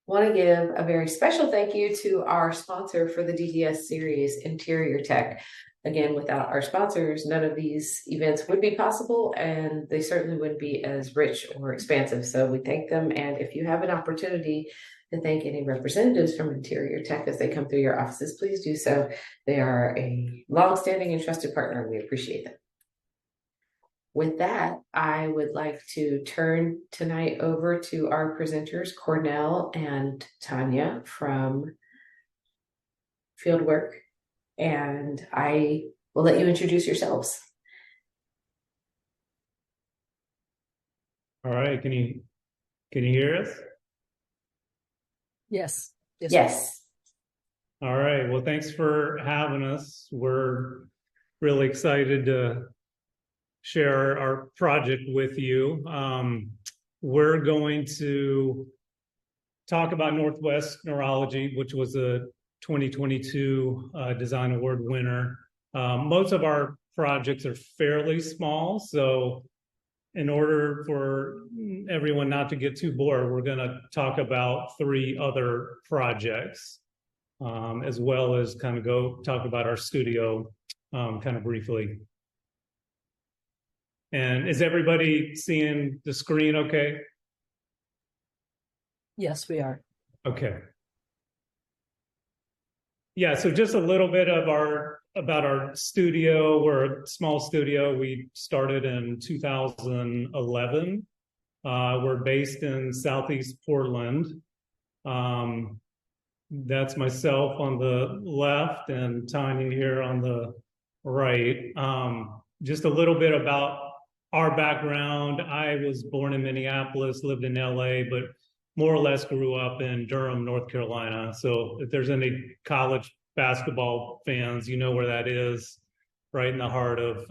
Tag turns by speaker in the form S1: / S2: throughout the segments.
S1: Want to give a very special thank you to our sponsor for the DTS series, Interior Tech. Again, without our sponsors, none of these events would be possible, and they certainly wouldn't be as rich or expansive. So we thank them. And if you have an opportunity to thank any representatives from Interior Tech as they come through your offices, please do so. They are a longstanding and trusted partner, and we appreciate them. With that, I would like to turn tonight over to our presenters, Cornell and Tonia from Fieldwork, and I will let you introduce yourselves.
S2: All right, can you hear us?
S3: Yes.
S1: Yes.
S2: All right, well, thanks for having us. We're really excited to share our project with you. We're going to talk about Northwest Neurology, which was a 2022 Design Award winner. Most of our projects are fairly small, so in order for everyone not to get too bored, we're going to talk about 3 other projects, as well as kind of talk about our studio kind of briefly. And is everybody seeing the screen okay?
S3: Yes, we are.
S2: Okay. Yeah, so just a little bit of about our studio. We're a small studio. We started in 2011. We're based in Southeast Portland. That's myself on the left and Tonia here on the right. Just a little bit about our background. I was born in Minneapolis, lived in LA, but more or less grew up in Durham, North Carolina. So if there's any college basketball fans, you know where that is, right in the heart of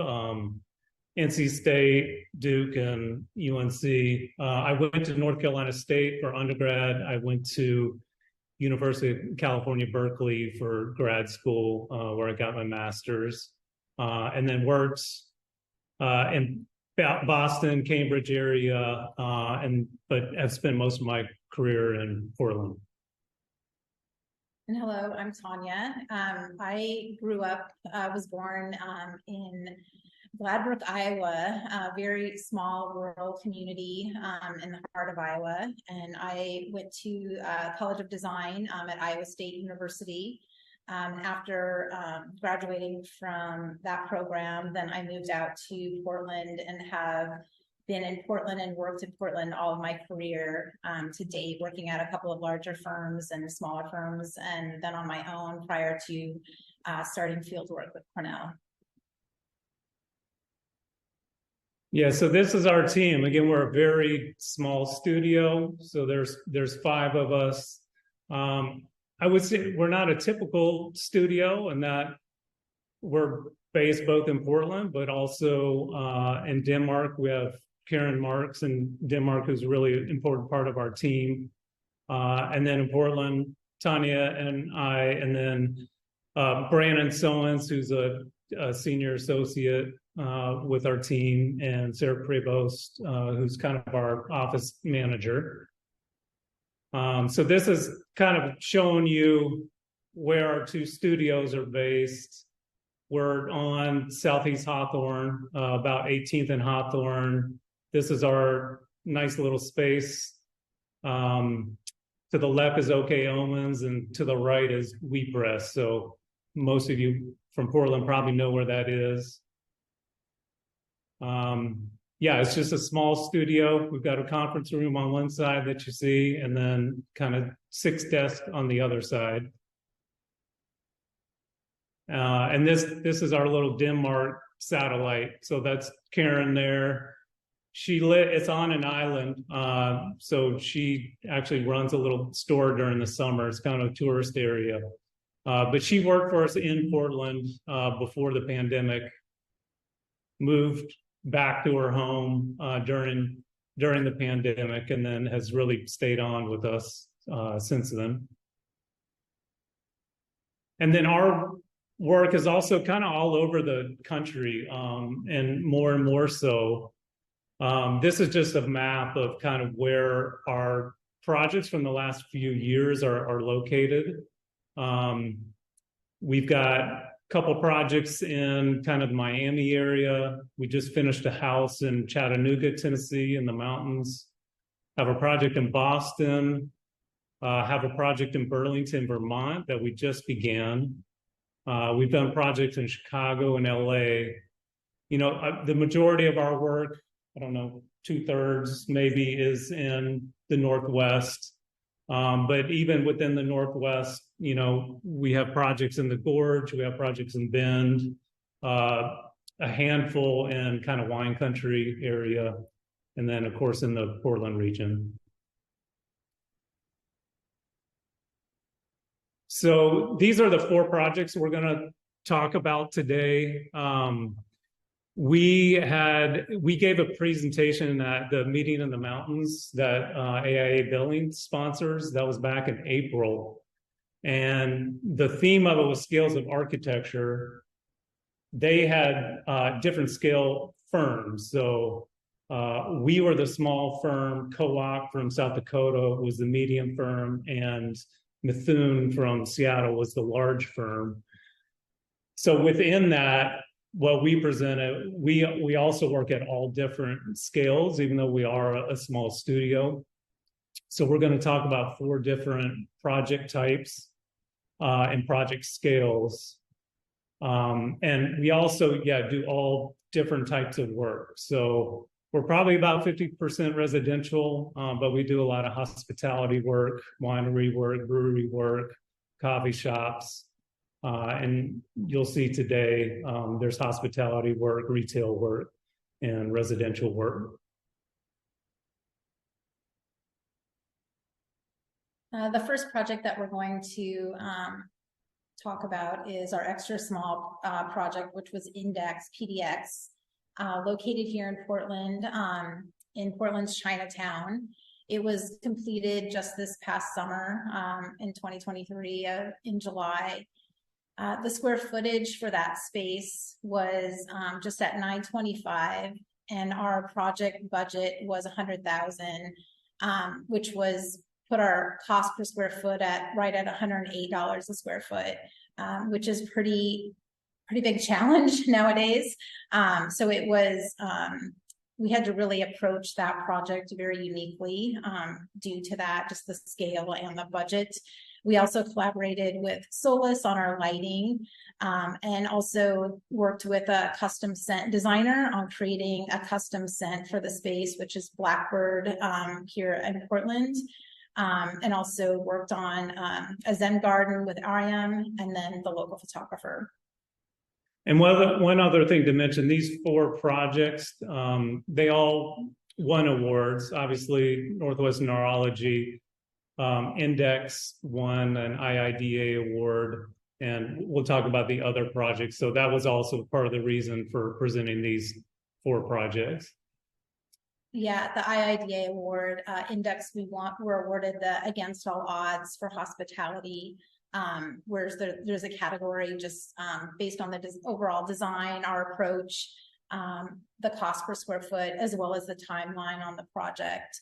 S2: NC State, Duke, and UNC. I went to North Carolina State for undergrad. I went to University of California, Berkeley for grad school, where I got my master's, and then worked in Boston, Cambridge area, but I've spent most of my career in Portland.
S4: And hello, I'm Tonia. I was born in Gladbrook, Iowa, a very small rural community in the heart of Iowa. And I went to College of Design at Iowa State University. After graduating from that program, then I moved out to Portland and have been in Portland and worked in Portland all of my career to date, working at a couple of larger firms and smaller firms, and then on my own prior to starting Fieldwork with Cornell.
S2: Yeah, so this is our team. Again, we're a very small studio, so there's 5 of us. I would say we're not a typical studio in that we're based both in Portland, but also in Denmark. We have Karen Marks in Denmark, who's a really important part of our team. And then in Portland, Tonia and I, and then Brandon Sowens, who's a senior associate with our team, and Sarah Prevost, who's kind of our office manager. So this is kind of showing you where our 2 studios are based. We're on Southeast Hawthorne, about 18th and Hawthorne. This is our nice little space. To the left is OK Omens, and to the right is Wheatbreast. So most of you from Portland probably know where that is. Yeah, it's just a small studio. We've got a conference room on one side that you see, and then kind of 6 desks on the other side. And this is our little Denmark satellite. So that's Karen there. It's on an island. So she actually runs a little store during the summer. It's kind of a tourist area. But she worked for us in Portland before the pandemic, moved back to her home during the pandemic, and then has really stayed on with us since then. And then our work is also kind of all over the country, and more so. This is just a map of kind of where our projects from the last few years are located. We've got a couple projects in kind of the Miami area. We just finished a house in Chattanooga, Tennessee, in the mountains. Have a project in Boston. Have a project in Burlington, Vermont that we just began. We've done projects in Chicago and LA. You know, the majority of our work, I don't know, 2/3 maybe, is in the Northwest. But even within the Northwest, you know, we have projects in the Gorge, we have projects in Bend, a handful in kind of wine country area, and then of course in the Portland region. So these are the 4 projects we're going to talk about today. We gave a presentation at the Meeting in the Mountains that AIA Billing sponsors. That was back in April. And the theme of it was scales of architecture. They had different scale firms. So we were the small firm, Co-op from South Dakota was the medium firm, and Methuen from Seattle was the large firm. So within that, what we presented, we also work at all different scales, even though we are a small studio. So we're going to talk about 4 different project types and project scales. And we also, do all different types of work. So we're probably about 50% residential, but we do a lot of hospitality work, winery work, brewery work, coffee shops. And you'll see today there's hospitality work, retail work, and residential work.
S4: The first project that we're going to talk about is our extra small project, which was Index PDX, located here in Portland's Chinatown. It was completed just this past summer in 2023 in July. The square footage for that space was just at 925, and our project budget was 100,000, which was put our cost per square foot right at $108 a square foot, which is pretty big challenge nowadays. So it was, we had to really approach that project very uniquely due to that, just the scale and the budget. We also collaborated with Solus on our lighting, and also worked with a custom scent designer on creating a custom scent for the space, which is Blackbird here in Portland. And also worked on a Zen garden with AIA, and then the local photographer.
S2: And one other thing to mention, these 4 projects, they all won awards. Obviously, Northwest Neurology, Index won an AIA award, and we'll talk about the other projects. So that was also part of the reason for presenting these 4 projects.
S4: Yeah, the AIA award, Index, we're awarded the Against All Odds for hospitality, whereas there's a category just based on the overall design, our approach, the cost per square foot, as well as the timeline on the project.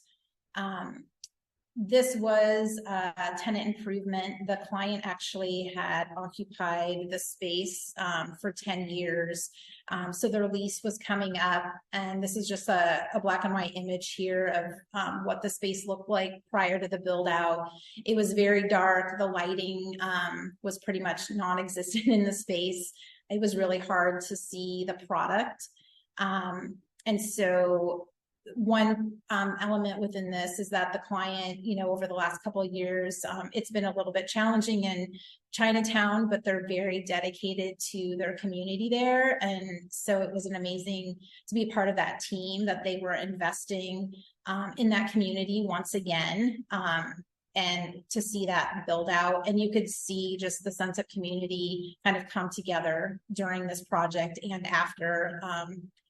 S4: This was a tenant improvement. The client actually had occupied the space for 10 years. So their lease was coming up, and this is just a black and white image here of what the space looked like prior to the build out. It was very dark. The lighting was pretty much non-existent in the space. It was really hard to see the product. And so one element within this is that the client, over the last couple of years, it's been a little bit challenging in Chinatown, but they're very dedicated to their community there. And so it was an amazing to be part of that team, that they were investing in that community once again, and to see that build out. And you could see just the sense of community kind of come together during this project and after,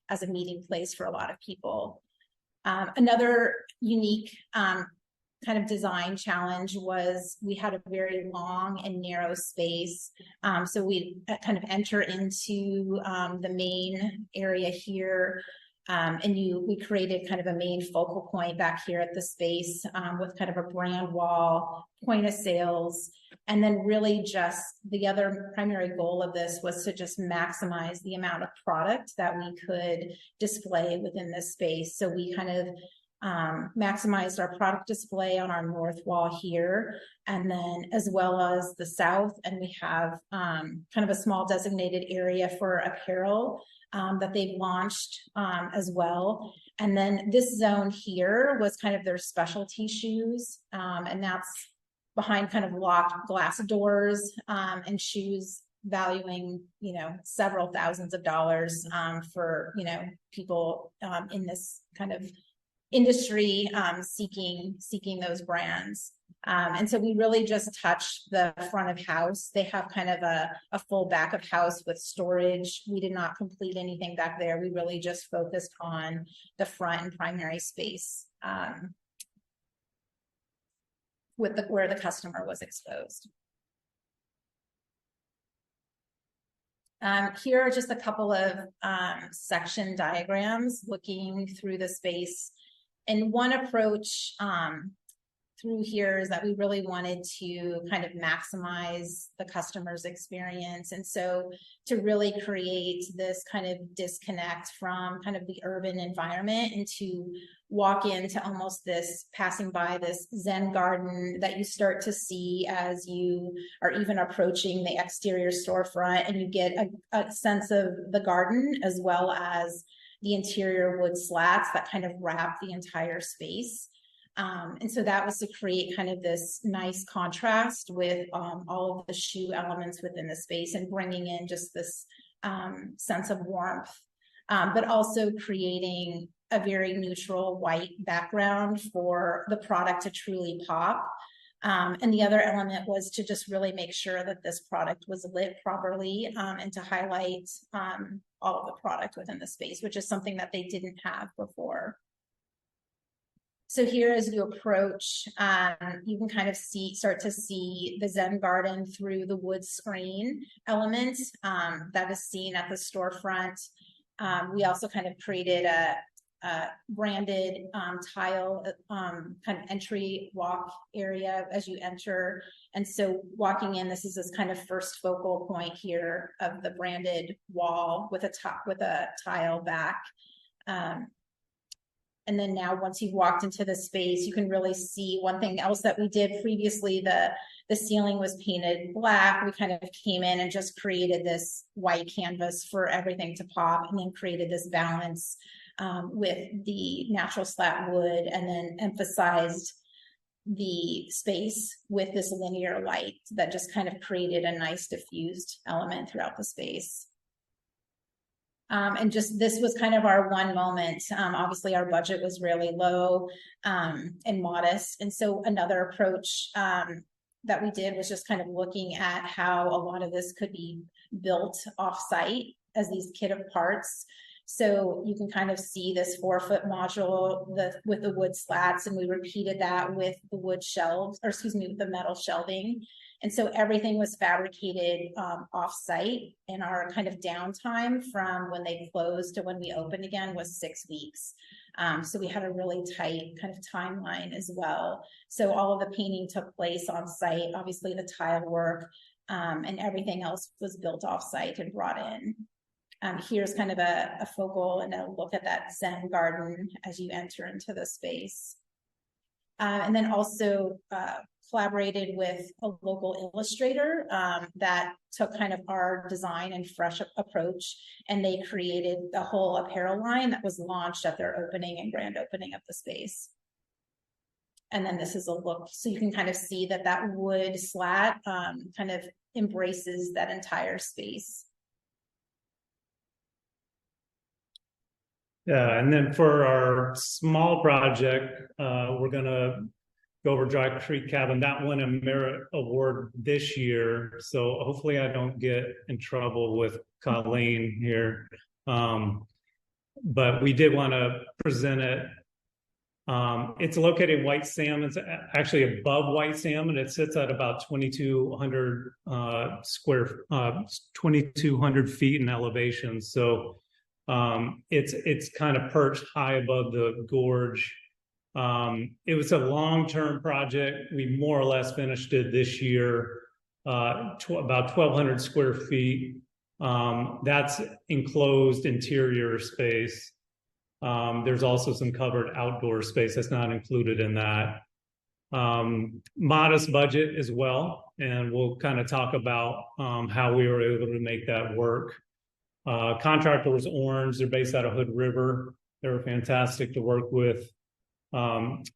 S4: as a meeting place for a lot of people. Another unique kind of design challenge was we had a very long and narrow space. So we kind of enter into the main area here. And we created kind of a main focal point back here at the space with kind of a brand wall, point of sales, and then really just the other primary goal of this was to just maximize the amount of product that we could display within this space. So we kind of maximized our product display on our north wall here, and then as well as the south, and we have kind of a small designated area for apparel that they've launched as well. And then this zone here was kind of their specialty shoes, and that's behind kind of locked glass doors and shoes valuing, several thousands of dollars for, people in this kind of industry seeking those brands. And so we really just touched the front of house. They have kind of a full back of house with storage. We did not complete anything back there. We really just focused on the front and primary space where the customer was exposed. Here are just a couple of section diagrams looking through the space. And one approach through here is that we really wanted to kind of maximize the customer's experience. And so to really create this kind of disconnect from kind of the urban environment and to walk into almost this, passing by this Zen garden that you start to see as you are even approaching the exterior storefront, and you get a sense of the garden as well as the interior wood slats that kind of wrap the entire space. And so that was to create kind of this nice contrast with all of the shoe elements within the space and bringing in just this sense of warmth, but also creating a very neutral white background for the product to truly pop. And the other element was to just really make sure that this product was lit properly and to highlight all of the product within the space, which is something that they didn't have before. So here as you approach, you can kind of start to see the Zen garden through the wood screen element that is seen at the storefront. We also kind of created a branded tile kind of entry walk area as you enter. And so walking in, this is this kind of first focal point here of the branded wall with a tile back. And then now once you've walked into the space, you can really see one thing else that we did previously. The ceiling was painted black. We kind of came in and just created this white canvas for everything to pop, and then created this balance with the natural slat wood, and then emphasized the space with this linear light that just kind of created a nice diffused element throughout the space. And just this was kind of our one moment. Obviously, our budget was really low and modest. And so another approach that we did was just kind of looking at how a lot of this could be built off-site as these kit of parts. So you can kind of see this 4-foot module with the wood slats, and we repeated that with the wood shelves, or excuse me, with the metal shelving. And so everything was fabricated off-site, and our kind of downtime from when they closed to when we opened again was 6 weeks. So we had a really tight kind of timeline as well. So all of the painting took place on site, obviously the tile work, and everything else was built off-site and brought in. Here's kind of a focal and a look at that Zen garden as you enter into the space. And then also collaborated with a local illustrator that took kind of our design and fresh approach, and they created the whole apparel line that was launched at their opening and grand opening of the space. And then this is a look, so you can kind of see that wood slat kind of embraces that entire space.
S2: Yeah, and then for our small project, we're going to go over Dry Creek Cabin. That won a merit award this year, so hopefully I don't get in trouble with Colleen here. But we did want to present it. It's located in White Salmon. It's actually above White Salmon. It sits at about 2,200 2,200 feet in elevation. So It's kind of perched high above the gorge. It was a long-term project. We more or less finished it this year, about 1,200 square feet. That's enclosed interior space. There's also some covered outdoor space that's not included in that. Modest budget as well, and we'll kind of talk about how we were able to make that work. Contractor was Orange. They're based out of Hood River. They were fantastic to work with.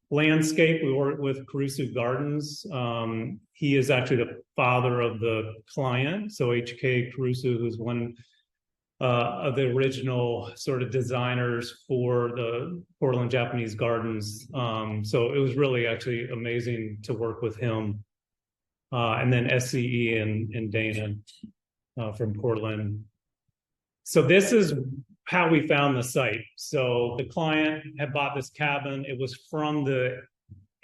S2: Landscape, we worked with Caruso Gardens. He is actually the father of the client. So H.K. Caruso, who's one of the original sort of designers for the Portland Japanese Gardens. So it was really actually amazing to work with him. And then SCE and Dana from Portland. So this is how we found the site. So the client had bought this cabin. It was from the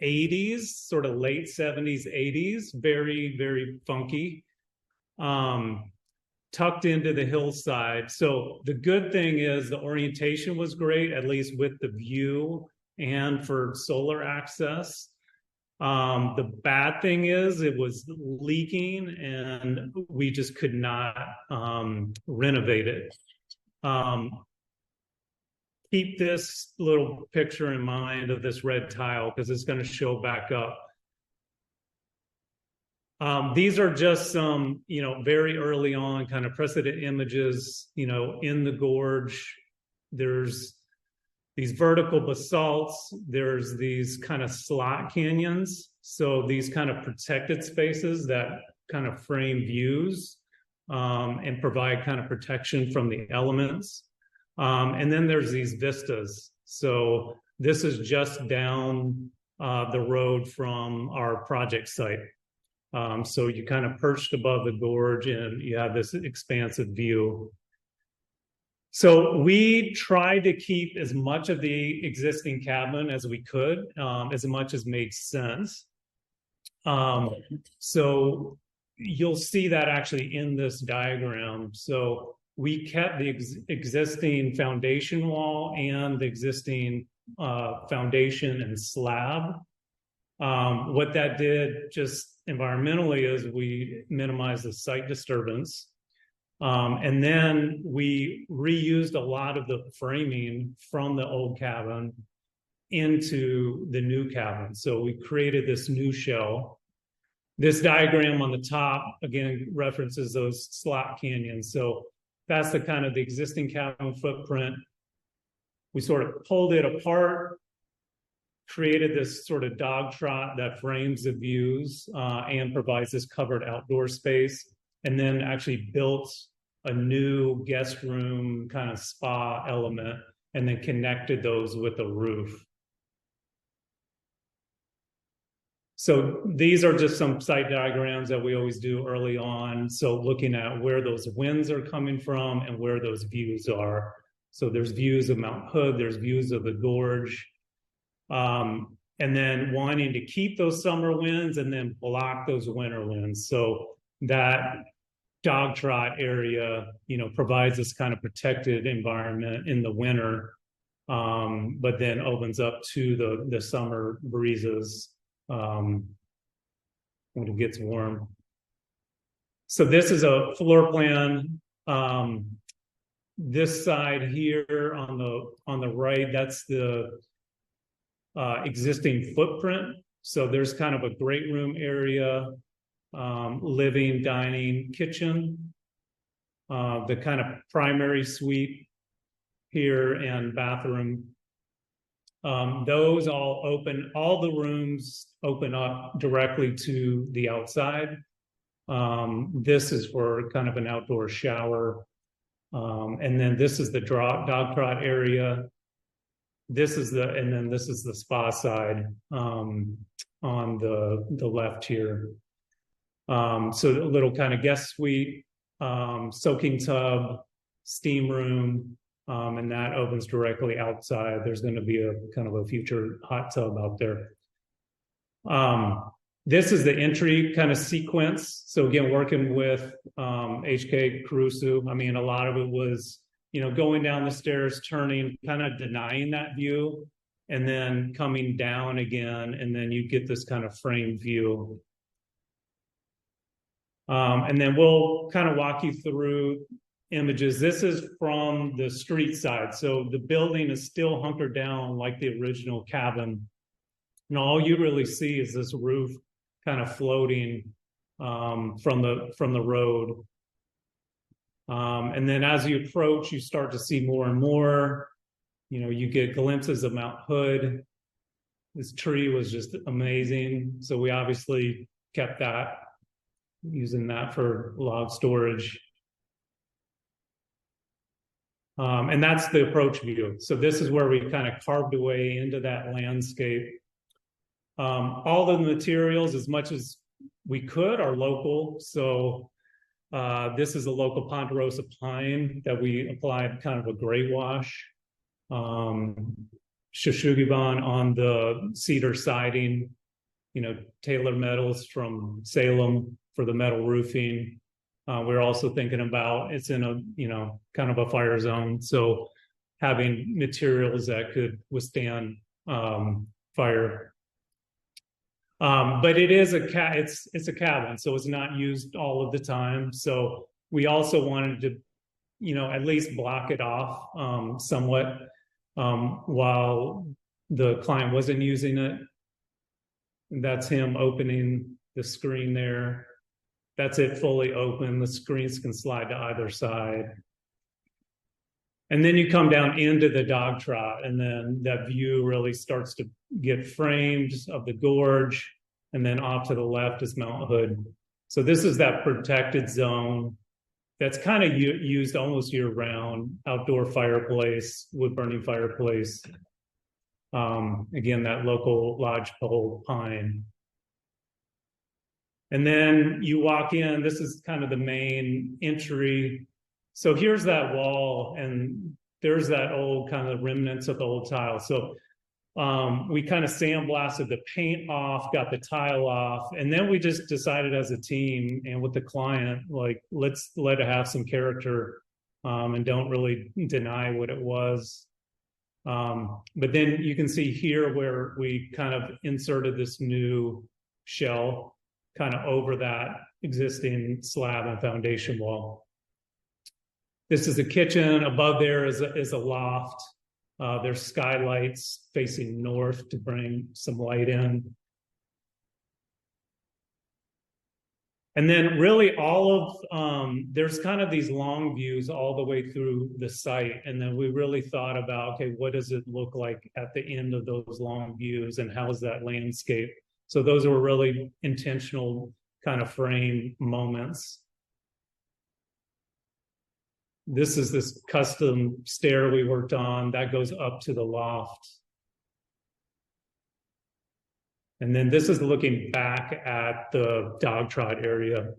S2: 80s, sort of late 70s, 80s, very, very funky, tucked into the hillside. So the good thing is the orientation was great, at least with the view and for solar access. The bad thing is it was leaking and we just could not renovate it. Keep this little picture in mind of this red tile because it's going to show back up. These are just some, very early on kind of precedent images, in the gorge. There's these vertical basalts. There's these kind of slot canyons. So these kind of protected spaces that kind of frame views and provide kind of protection from the elements. And then there's these vistas. So this is just down the road from our project site. So you kind of perched above the gorge and you have this expansive view. So we tried to keep as much of the existing cabin as we could, as much as made sense. So you'll see that actually in this diagram. So we kept the existing foundation wall and the existing foundation and slab. What that did just environmentally is we minimized the site disturbance. And then we reused a lot of the framing from the old cabin into the new cabin. So we created this new shell. This diagram on the top, again, references those slot canyons. So that's the kind of the existing cabin footprint. We sort of pulled it apart, created this sort of dog trot that frames the views and provides this covered outdoor space, and then actually built a new guest room kind of spa element and then connected those with a roof. So these are just some site diagrams that we always do early on. So looking at where those winds are coming from and where those views are. So there's views of Mount Hood, there's views of the gorge. And then wanting to keep those summer winds and then block those winter winds. So that dog trot area, provides this kind of protected environment in the winter, but then opens up to the summer breezes when it gets warm. So this is a floor plan. This side here on the right, that's the existing footprint. So there's kind of a great room area, living, dining, kitchen, the kind of primary suite here and bathroom. Those all the rooms open up directly to the outside. This is for kind of an outdoor shower. And then this is the dog trot area. This is the spa side on the left here. So a little kind of guest suite, soaking tub, steam room, and that opens directly outside. There's going to be a kind of a future hot tub out there. This is the entry kind of sequence. So again, working with HK Caruso. I mean, a lot of it was going down the stairs, turning, kind of denying that view, and then coming down again, and then you get this kind of frame view. And then we'll kind of walk you through images. This is from the street side. So the building is still hunkered down like the original cabin. And all you really see is this roof kind of floating from the road. And then as you approach, you start to see more and more. You get glimpses of Mount Hood. This tree was just amazing. So we obviously kept that, using that for log storage. And that's the approach view. So this is where we kind of carved away into that landscape. All the materials, as much as we could, are local. So this is a local Ponderosa pine that we applied kind of a gray wash. Shoshugiban on the cedar siding, Taylor Metals from Salem for the metal roofing. We're also thinking about, it's in a, kind of a fire zone. So having materials that could withstand fire. But it is it's a cabin, so it's not used all of the time. So we also wanted to, at least block it off somewhat while the client wasn't using it. And that's him opening the screen there. That's it fully open. The screens can slide to either side. And then you come down into the dog trot, and then that view really starts to get framed of the gorge, and then off to the left is Mount Hood. So this is that protected zone that's kind of used almost year-round, outdoor fireplace, wood-burning fireplace. Again, that local lodgepole pine. And then you walk in, this is kind of the main entry. So here's that wall, and there's that old kind of remnants of the old tile. So we kind of sandblasted the paint off, got the tile off, and then we just decided as a team and with the client, like, let's let it have some character and don't really deny what it was. But then you can see here where we kind of inserted this new shell kind of over that existing slab and foundation wall. This is the kitchen. Above there is a loft. There's skylights facing north to bring some light in. And then really all of, there's kind of these long views all the way through the site. And then we really thought about, okay, what does it look like at the end of those long views, and how's that landscape? So those were really intentional kind of frame moments. This is this custom stair we worked on that goes up to the loft. And then this is looking back at the dog trot area.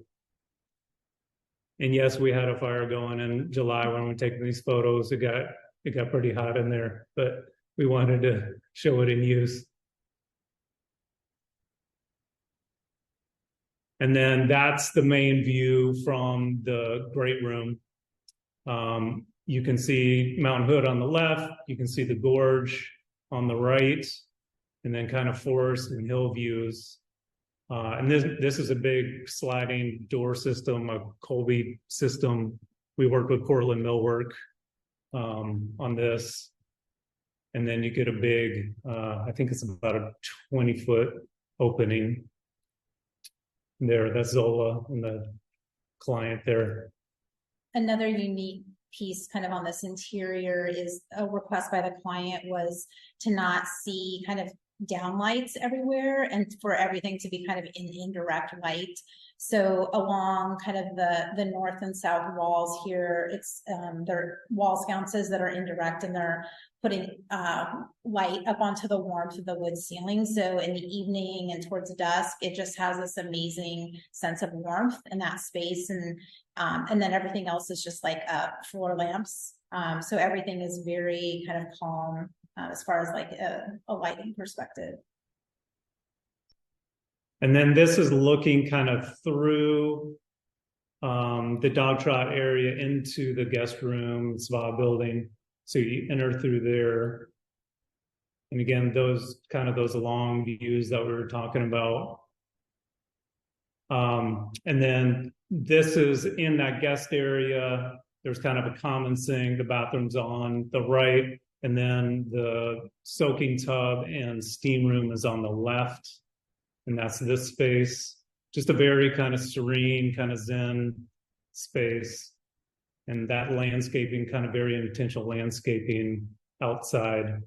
S2: And yes, we had a fire going in July when we were taking these photos. It got pretty hot in there, but we wanted to show it in use. And then that's the main view from the great room. You can see Mount Hood on the left, you can see the gorge on the right, and then kind of forest and hill views. And this is a big sliding door system, a Colby system. We worked with Cortland Millwork on this. And then you get a big, I think it's about a 20-foot opening there. That's Zola and the client there. Another
S4: unique piece kind of on this interior is a request by the client was to not see kind of downlights everywhere and for everything to be kind of in indirect light. So along kind of the north and south walls here, it's they're wall sconces that are indirect, and they're putting light up onto the warmth of the wood ceiling. So in the evening and towards dusk, it just has this amazing sense of warmth in that space. And then everything else is just like floor lamps. So everything is very kind of calm as far as like a lighting perspective. And then this is looking kind of through
S2: the dog trot area into the guest room, spa building. So you enter through there. And again, those long views that we were talking about. And then this is in that guest area. There's kind of a common sink. The bathroom's on the right, and then the soaking tub and steam room is on the left. And that's this space. Just a very kind of serene, kind of zen space. And that landscaping, kind of very intentional landscaping outside.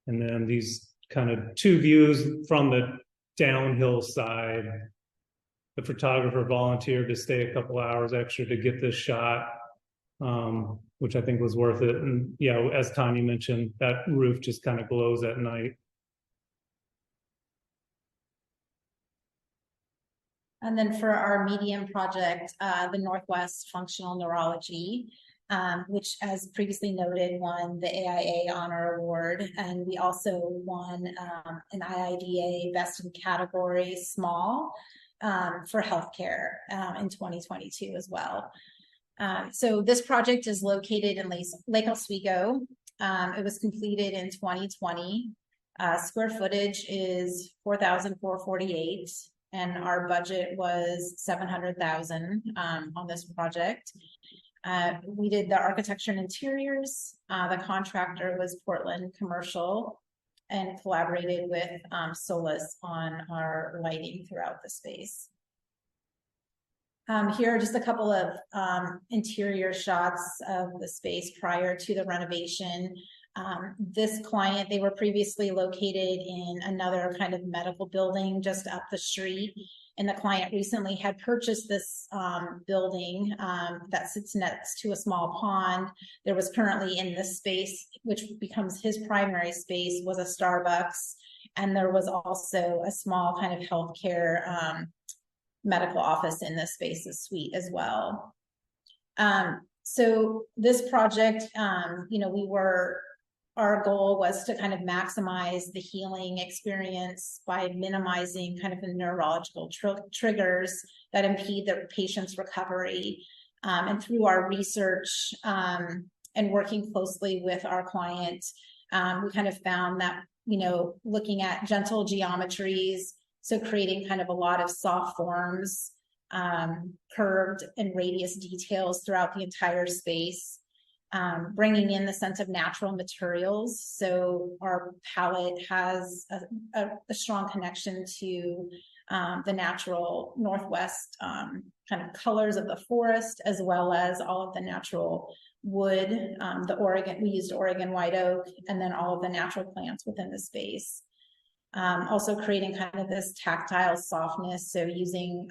S2: And then these kind of two views from the downhill side. The photographer volunteered to stay a couple hours extra to get this shot, which I think was worth it. And yeah, as Tonia mentioned, that roof just kind of glows at night.
S4: And then for our medium project, the Northwest Functional Neurology, which, as previously noted, won the AIA Honor Award. And we also won an IIDA Best in Category Small for healthcare in 2022 as well. So this project is located in Lake Oswego. It was completed in 2020. Square footage is 4,448. And our budget was $700,000 on this project. We did the architecture and interiors. The contractor was Portland Commercial and collaborated with Solis on our lighting throughout the space. Here are just a couple of interior shots of the space prior to the renovation. This client, they were previously located in another kind of medical building just up the street. And the client recently had purchased this building that sits next to a small pond. There was currently in this space, which becomes his primary space, was a Starbucks. And there was also a small kind of healthcare medical office in this space, a suite as well. So this project, our goal was to kind of maximize the healing experience by minimizing kind of the neurological triggers that impede the patient's recovery. And through our research and working closely with our client, we kind of found that, looking at gentle geometries, so creating kind of a lot of soft forms, curved and radius details throughout the entire space. Bringing in the sense of natural materials. So our palette has a strong connection to the natural Northwest kind of colors of the forest, as well as all of the natural wood, we used Oregon white oak, and then all of the natural plants within the space. Also creating kind of this tactile softness. So using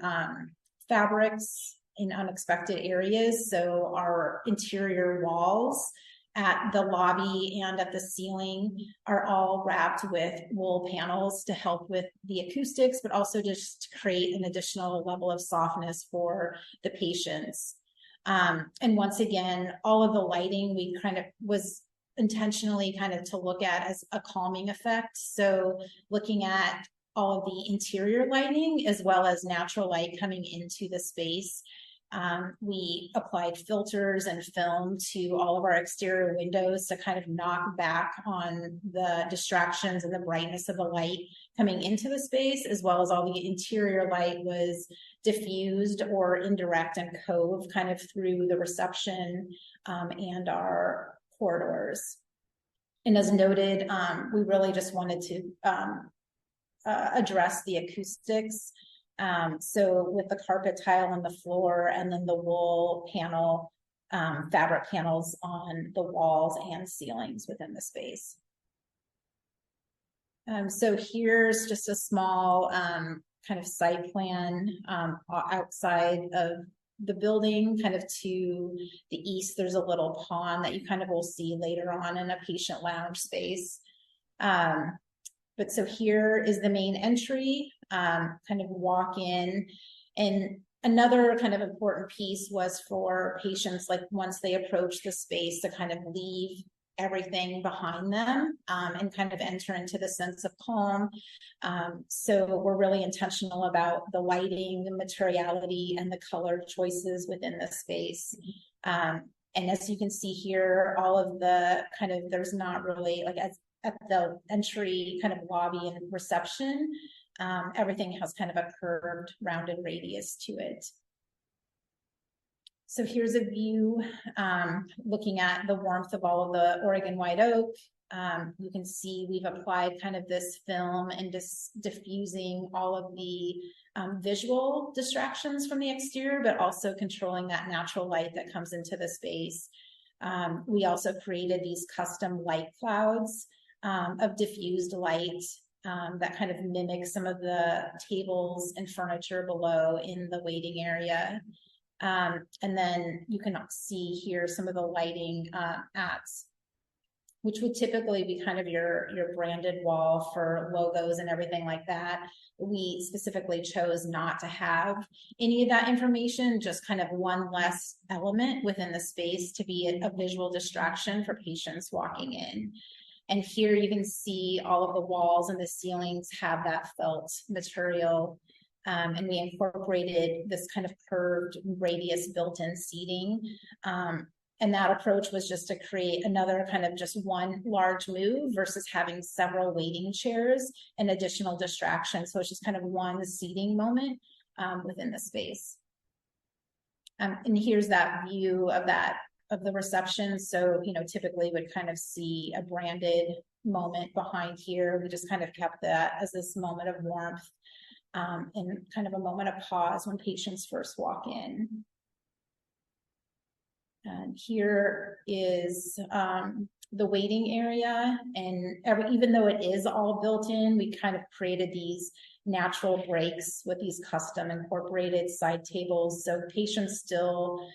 S4: fabrics in unexpected areas. So our interior walls at the lobby and at the ceiling are all wrapped with wool panels to help with the acoustics, but also just to create an additional level of softness for the patients. And once again, all of the lighting we kind of was intentionally kind of to look at as a calming effect. So looking at all of the interior lighting as well as natural light coming into the space. We applied filters and film to all of our exterior windows to kind of knock back on the distractions and the brightness of the light coming into the space, as well as all the interior light was diffused or indirect and cove kind of through the reception and our corridors. And as noted, we really just wanted to address the acoustics. So with the carpet tile on the floor and then the wool panel, fabric panels on the walls and ceilings within the space. So here's just a small kind of site plan outside of the building, kind of to the east. There's a little pond that you kind of will see later on in a patient lounge space. But so here is the main entry, kind of walk in. And another kind of important piece was for patients, like once they approach the space, to kind of leave everything behind them and kind of enter into the sense of calm. So we're really intentional about the lighting, the materiality, and the color choices within the space. And as you can see here, all of the kind of, there's not really like at the entry kind of lobby and reception, everything has kind of a curved, rounded radius to it. So here's a view looking at the warmth of all of the Oregon white oak. You can see we've applied kind of this film and just diffusing all of the visual distractions from the exterior, but also controlling that natural light that comes into the space. We also created these custom light clouds of diffused light that kind of mimic some of the tables and furniture below in the waiting area. And then you can see here some of the lighting which would typically be kind of your branded wall for logos and everything like that. We specifically chose not to have any of that information, just kind of one less element within the space to be a visual distraction for patients walking in. And here you can see all of the walls and the ceilings have that felt material. And we incorporated this kind of curved radius built-in seating. And that approach was just to create another kind of just one large move versus having several waiting chairs and additional distractions. So it's just kind of one seating moment within the space. And here's that view of the reception. So, you know, typically would kind of see a branded moment behind here. We just kind of kept that as this moment of warmth and kind of a moment of pause when patients first walk in. And here is the waiting area, and even though it is all built in, we kind of created these natural breaks with these custom incorporated side tables, so patients still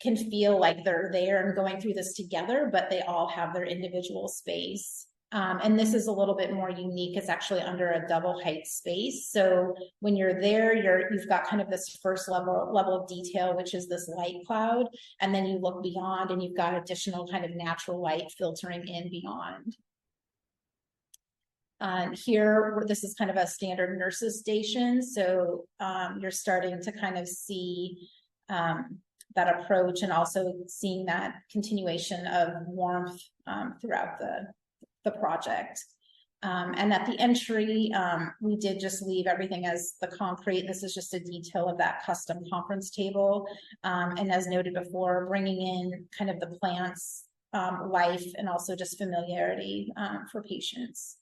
S4: can feel like they're there and going through this together, but they all have their individual space. And this is a little bit more unique. It's actually under a double height space. So when you're there, you've got kind of this first level of detail, which is this light cloud. And then you look beyond and you've got additional kind of natural light filtering in beyond. Here, this is kind of a standard nurses station. So you're starting to kind of see that approach and also seeing that continuation of warmth throughout the project. And at the entry, we did just leave everything as the concrete. This is just a detail of that custom conference table. And as noted before, bringing in kind of the plants, life, and also just familiarity for patients.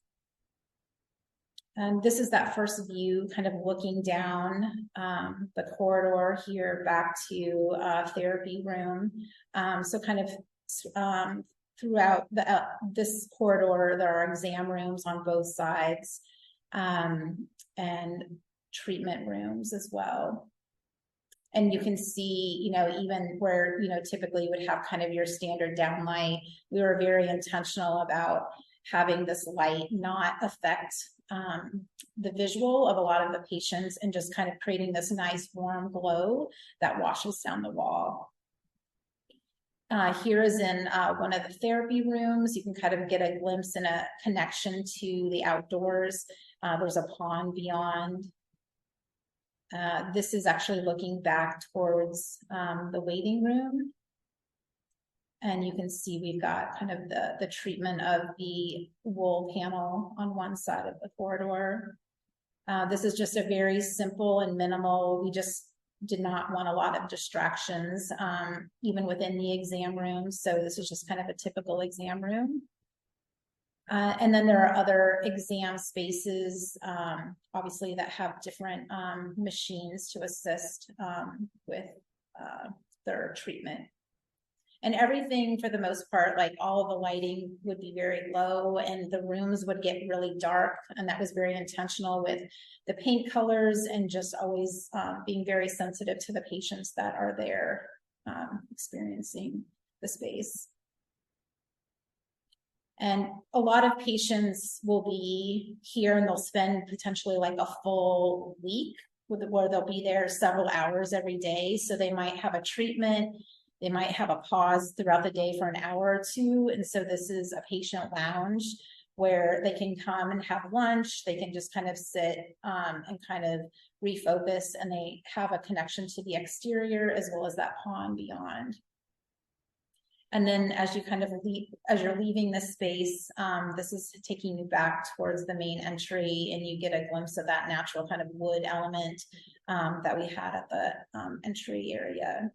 S4: And this is that first view, kind of looking down the corridor here back to therapy room. So kind of throughout this corridor, there are exam rooms on both sides and treatment rooms as well. And you can see, you know, even where, you know, typically you would have kind of your standard downlight, we were very intentional about having this light not affect the visual of a lot of the patients and just kind of creating this nice warm glow that washes down the wall. Here is in one of the therapy rooms. You can kind of get a glimpse and a connection to the outdoors. There's a pond beyond. This is actually looking back towards the waiting room. And you can see we've got kind of the treatment of the wool panel on one side of the corridor. This is just a very simple and minimal. We just did not want a lot of distractions, even within the exam room. So this is just kind of a typical exam room. And then there are other exam spaces, obviously, that have different machines to assist with their treatment. And everything, for the most part, like all of the lighting would be very low and the rooms would get really dark. And that was very intentional with the paint colors and just always being very sensitive to the patients that are there experiencing the space. And a lot of patients will be here and they'll spend potentially like a full week where they'll be there several hours every day. So they might have a treatment They might have a pause throughout the day for an hour or two. And so this is a patient lounge where they can come and have lunch. They can just kind of sit and kind of refocus, and they have a connection to the exterior as well as that pond beyond. And then as you kind of as you're leaving this space, this is taking you back towards the main entry, and you get a glimpse of that natural kind of wood element that we had at the entry area.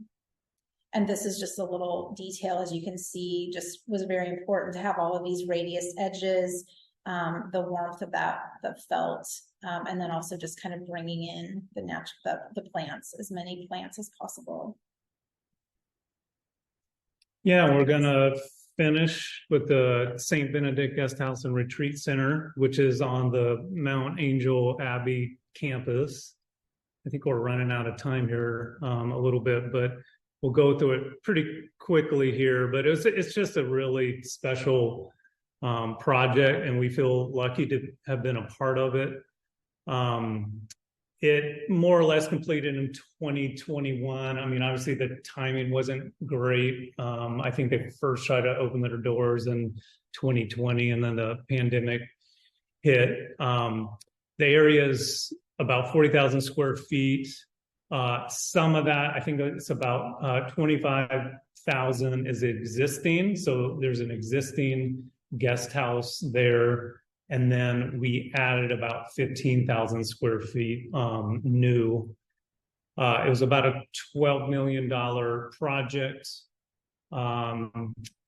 S4: And this is just a little detail, as you can see, just was very important to have all of these radius edges, the warmth of the felt, and then also just kind of bringing in the plants, as many plants as possible.
S2: Yeah, we're gonna finish with the St. Benedict Guest House and Retreat Center, which is on the Mount Angel Abbey campus. I think we're running out of time here a little bit, but we'll go through it pretty quickly here. But it's just a really special project, and we feel lucky to have been a part of it. It more or less completed in 2021. I mean, obviously the timing wasn't great. I think they first tried to open their doors in 2020, and then the pandemic hit. The area is about 40,000 square feet. Some of that, I think it's about 25,000 is existing. So there's an existing guest house there. And then we added about 15,000 square feet new. It was about a $12 million project.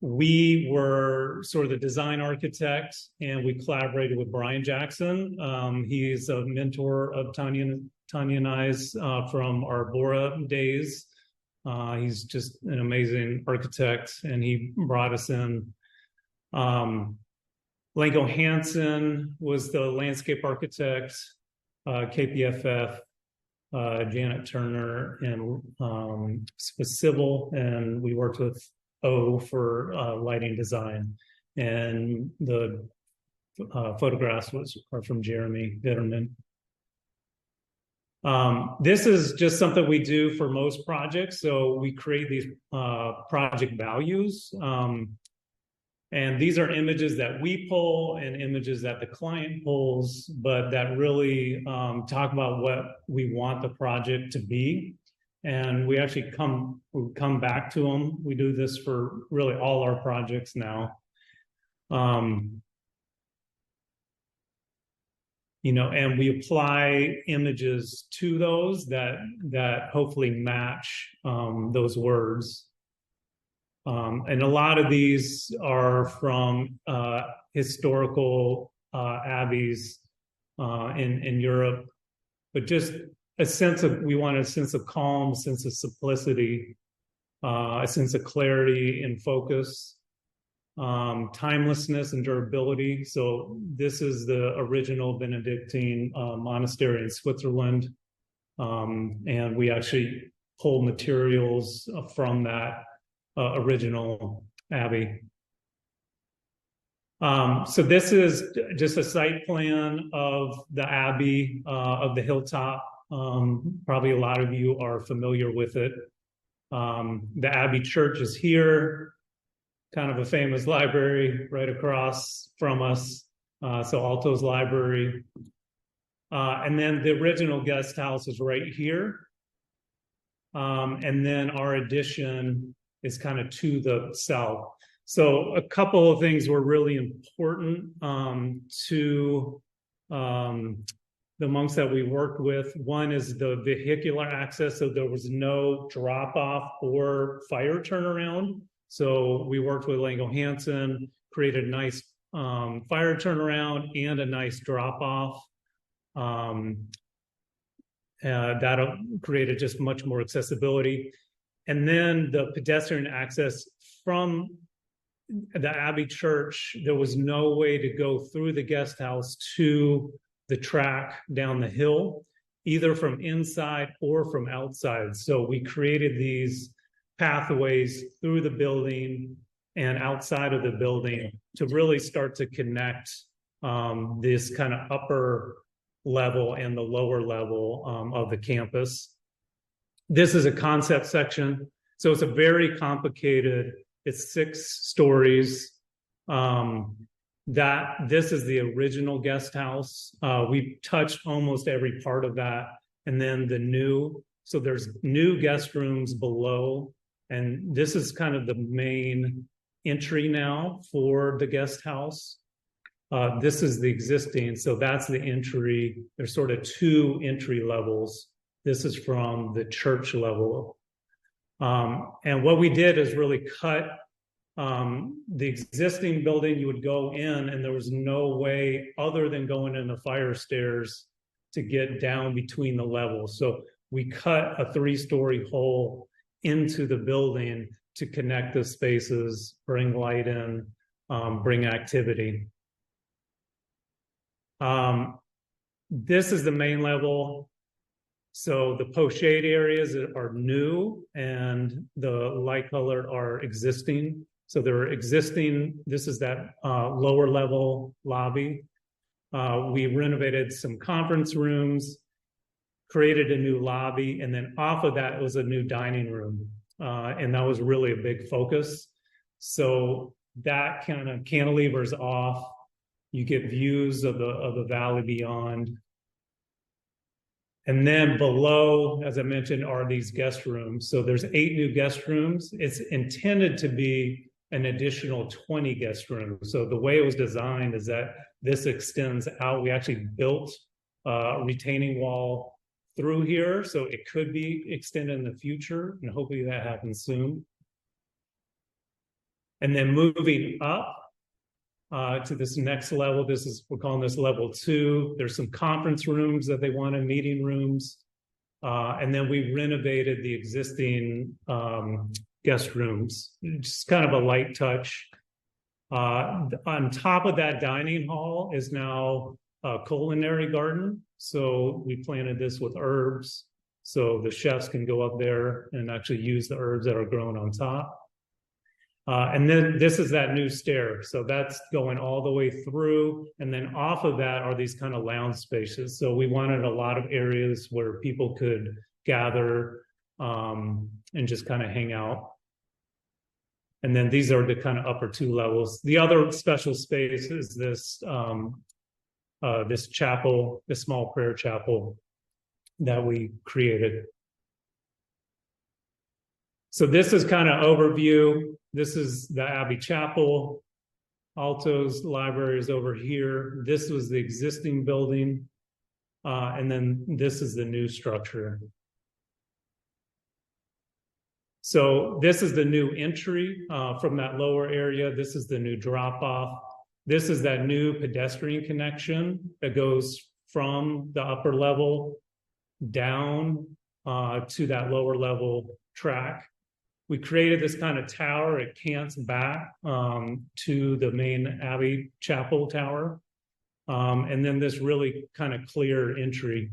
S2: We were sort of the design architect, and we collaborated with Brian Jackson. He's a mentor of Tonia and I's from our Bora days. He's just an amazing architect, and he brought us in. Lango Hansen was the landscape architect, KPFF, Janet Turner, and Civil, and we worked with O for lighting design. And the photographs are from Jeremy Bitterman. This is just something we do for most projects. So we create these project values. And these are images that we pull and images that the client pulls, but that really talk about what we want the project to be. And we actually come back to them. We do this for really all our projects now. And we apply images to those that hopefully match those words. And a lot of these are from historical abbeys in Europe, but just we want a sense of calm, a sense of simplicity, a sense of clarity and focus, timelessness and durability. So this is the original Benedictine monastery in Switzerland. And we actually pull materials from that original abbey. So this is just a site plan of the abbey of the hilltop. Probably a lot of you are familiar with it. The abbey church is here, kind of a famous library right across from us. So Alto's library. And then the original guest house is right here. And then our addition is kind of to the south. So a couple of things were really important to the monks that we worked with. One is the vehicular access, so there was no drop-off or fire turnaround. So we worked with Lango Hansen, created a nice fire turnaround and a nice drop-off. That created just much more accessibility. And then the pedestrian access from the Abbey Church, there was no way to go through the guest house to the track down the hill, either from inside or from outside. So we created these pathways through the building and outside of the building to really start to connect this kind of upper level and the lower level of the campus. This is a concept section. So it's a very complicated, it's 6 stories. This is the original guest house. We've touched almost every part of that. And then so there's new guest rooms below. And this is kind of the main entry now for the guest house. This is the existing, so that's the entry. There's sort of 2 entry levels. This is from the church level. And what we did is really cut the existing building. You would go in and there was no way other than going in the fire stairs to get down between the levels. So we cut a 3-story hole into the building to connect the spaces, bring light in, bring activity. This is the main level. So the pochade areas are new and the light colored are existing. So they're existing. This is that lower level lobby. We renovated some conference rooms, created a new lobby, and then off of that was a new dining room. And that was really a big focus. So that kind of cantilevers off. You get views of the valley beyond. And then below, as I mentioned, are these guest rooms. So there's 8 new guest rooms. It's intended to be an additional 20 guest rooms. So the way it was designed is that this extends out. We actually built a retaining wall through here, so it could be extended in the future, and hopefully that happens soon. And then moving up to this next level, we're calling this level 2. There's some conference rooms that they wanted, meeting rooms. And then we renovated the existing guest rooms, just kind of a light touch. On top of that dining hall is now a culinary garden. So we planted this with herbs. So the chefs can go up there and actually use the herbs that are grown on top. And then this is that new stair. So that's going all the way through. And then off of that are these kind of lounge spaces. So we wanted a lot of areas where people could gather and just kind of hang out. And then these are the kind of upper 2 levels. The other special space is this chapel, this small prayer chapel that we created. So this is kind of overview. This is the Abbey Chapel. Alto's library is over here. This was the existing building. And then this is the new structure. So this is the new entry from that lower area. This is the new drop off. This is that new pedestrian connection that goes from the upper level down to that lower level track. We created this kind of tower. It cants back to the main Abbey Chapel tower. And then this really kind of clear entry.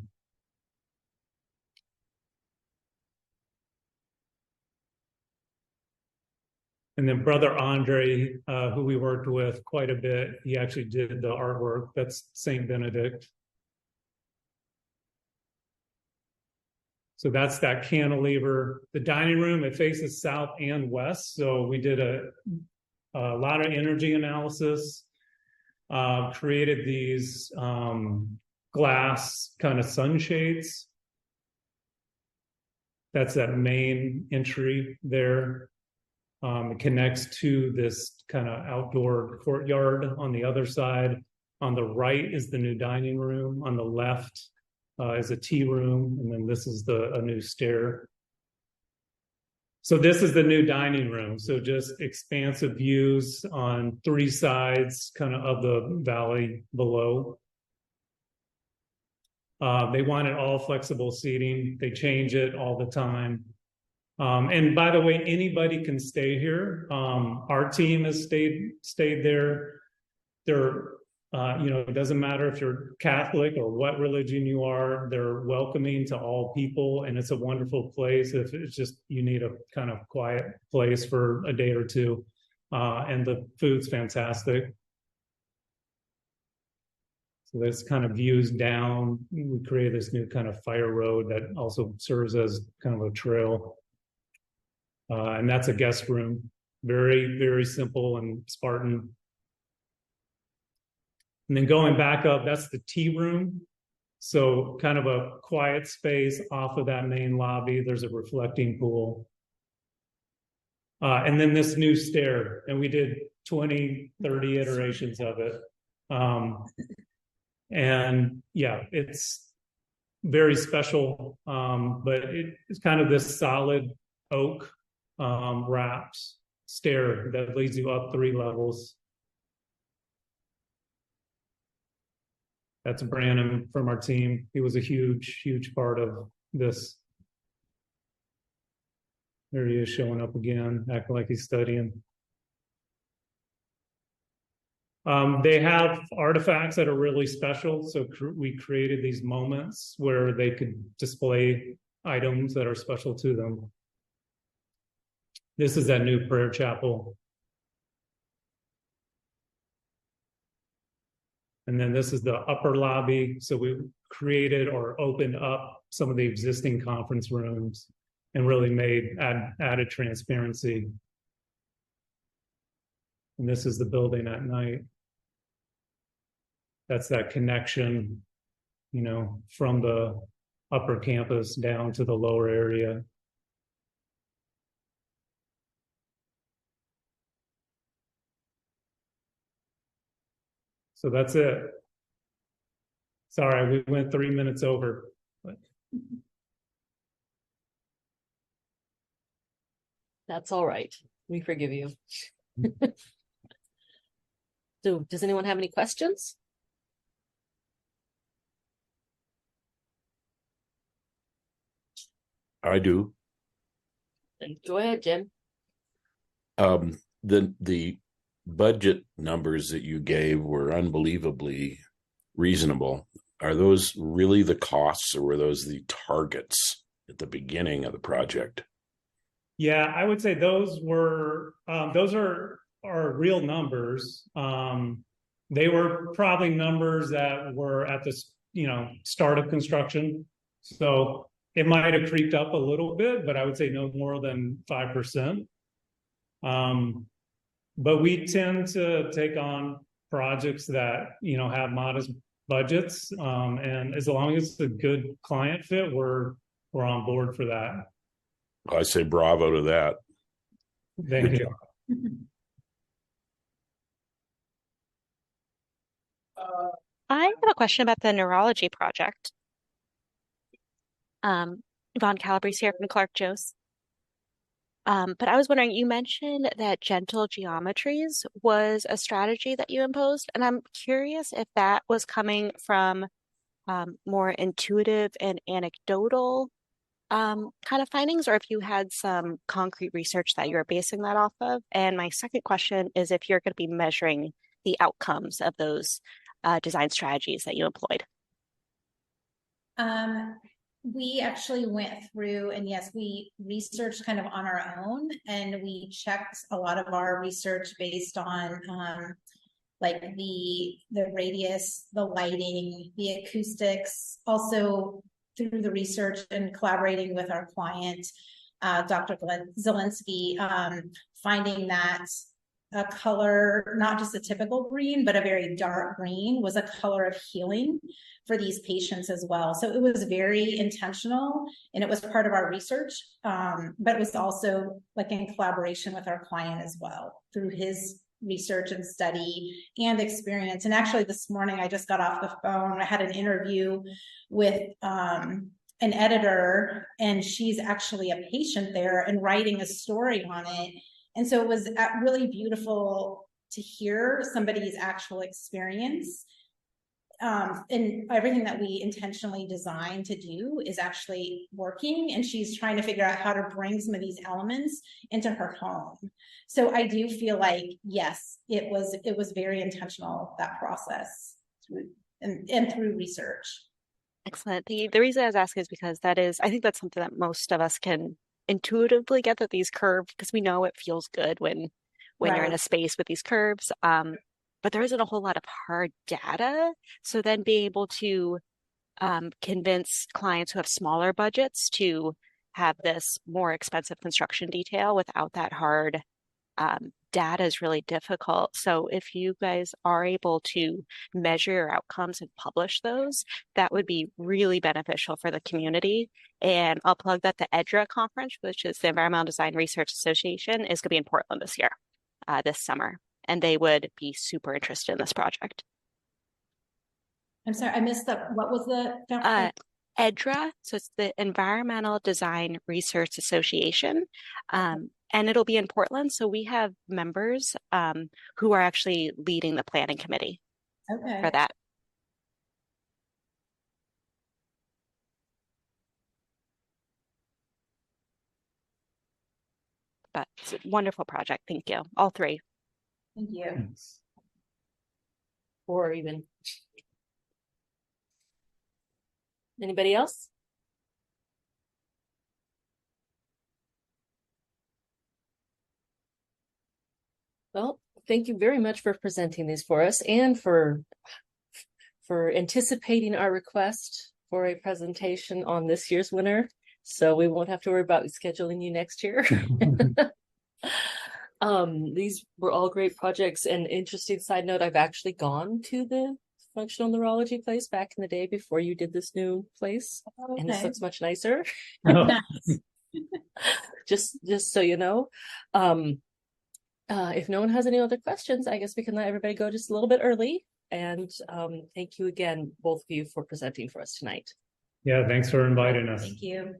S2: And then Brother Andre, who we worked with quite a bit, he actually did the artwork. That's Saint Benedict. So that's that cantilever. The dining room, it faces south and west. So we did a lot of energy analysis, created these glass kind of sunshades. That's that main entry there. It connects to this kind of outdoor courtyard on the other side. On the right is the new dining room. On the left is a tea room. And then this is a new stair. So this is the new dining room. So just expansive views on 3 sides kind of the valley below. They wanted all flexible seating. They change it all the time. And by the way, anybody can stay here. Our team has stayed there. They're, it doesn't matter if you're Catholic or what religion you are, they're welcoming to all people. And it's a wonderful place if it's just, you need a kind of quiet place for a day or 2. And the food's fantastic. So this kind of views down. We created this new kind of fire road that also serves as kind of a trail. And that's a guest room. Very, very simple and Spartan. And then going back up, that's the tea room. So kind of a quiet space off of that main lobby. There's a reflecting pool. And then this new stair, and we did 20, 30 iterations of it. And yeah, it's very special, but it's kind of this solid oak wrapped stair that leads you up 3 levels. That's Brandon from our team. He was a huge, huge part of this. There he is showing up again, acting like he's studying. They have artifacts that are really special. So we created these moments where they could display items that are special to them. This is that new prayer chapel. And then this is the upper lobby. So we created or opened up some of the existing conference rooms and really added transparency. And this is the building at night. That's that connection, you know, from the upper campus down to the lower area. So that's it. Sorry, we went 3 minutes over. But...
S3: That's all right. We forgive you. So does anyone have any questions?
S5: I do.
S3: Then go ahead, Jim.
S5: The budget numbers that you gave were unbelievably reasonable. Are those really the costs, or were those the targets at the beginning of the project?
S2: Yeah, I would say those are real numbers. They were probably numbers that were at the start of construction. So it might have creeped up a little bit, but I would say no more than 5%. But we tend to take on projects that, have modest budgets. And as long as it's a good client fit, we're on board for that.
S5: I say bravo to that.
S2: Thank you.
S6: I have a question about the neurology project. Yvonne Calabrese here from Clark Jones. But I was wondering, you mentioned that gentle geometries was a strategy that you imposed, and I'm curious if that was coming from more intuitive and anecdotal kind of findings, or if you had some concrete research that you were basing that off of. And my second question is if you're going to be measuring the outcomes of those design strategies that you employed.
S4: We actually went through, and yes, we researched kind of on our own, and we checked a lot of our research based on like the radius, the lighting, the acoustics, also through the research and collaborating with our client, Dr. Zielinski, finding that a color, not just a typical green, but a very dark green, was a color of healing for these patients as well. So it was very intentional, and it was part of our research, but it was also like in collaboration with our client as well through his research and study and experience. And actually this morning I just got off the phone. I had an interview with an editor, and she's actually a patient there and writing a story on it. And so it was really beautiful to hear somebody's actual experience. And everything that we intentionally designed to do is actually working, and she's trying to figure out how to bring some of these elements into her home. So I do feel like, yes, it was very intentional, that process, and through research. Excellent.
S6: The reason I was asking is because I think that's something that most of us can intuitively get, that these curves, because we know it feels good when
S4: Right.
S6: you're in a space with these curves. But there isn't a whole lot of hard data. So then being able to convince clients who have smaller budgets to have this more expensive construction detail without that hard data is really difficult. So if you guys are able to measure your outcomes and publish those, that would be really beneficial for the community. And I'll plug that the EDRA conference, which is the Environmental Design Research Association, is going to be in Portland this year, this summer. And they would be super interested in this project.
S4: I'm sorry, I missed what was the?
S6: EDRA, so it's the Environmental Design Research Association. And it'll be in Portland. So we have members who are actually leading the planning committee for that. But it's a wonderful project. Thank you. All three.
S4: Thank you.
S3: Or even. Anybody else? Well, thank you very much for presenting these for us and for anticipating our request for a presentation on this year's winner. So we won't have to worry about scheduling you next year. These were all great projects. And interesting side note, I've actually gone to the functional neurology place back in the day before you did this new place.
S4: Okay.
S3: And this looks much nicer.
S2: Oh.
S3: just so you know. If no one has any other questions, I guess we can let everybody go just a little bit early. And thank you again, both of you, for presenting for us tonight.
S2: Yeah, thanks for inviting us.
S4: Thank you.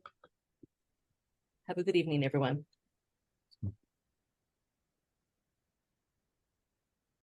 S3: Have a good evening, everyone.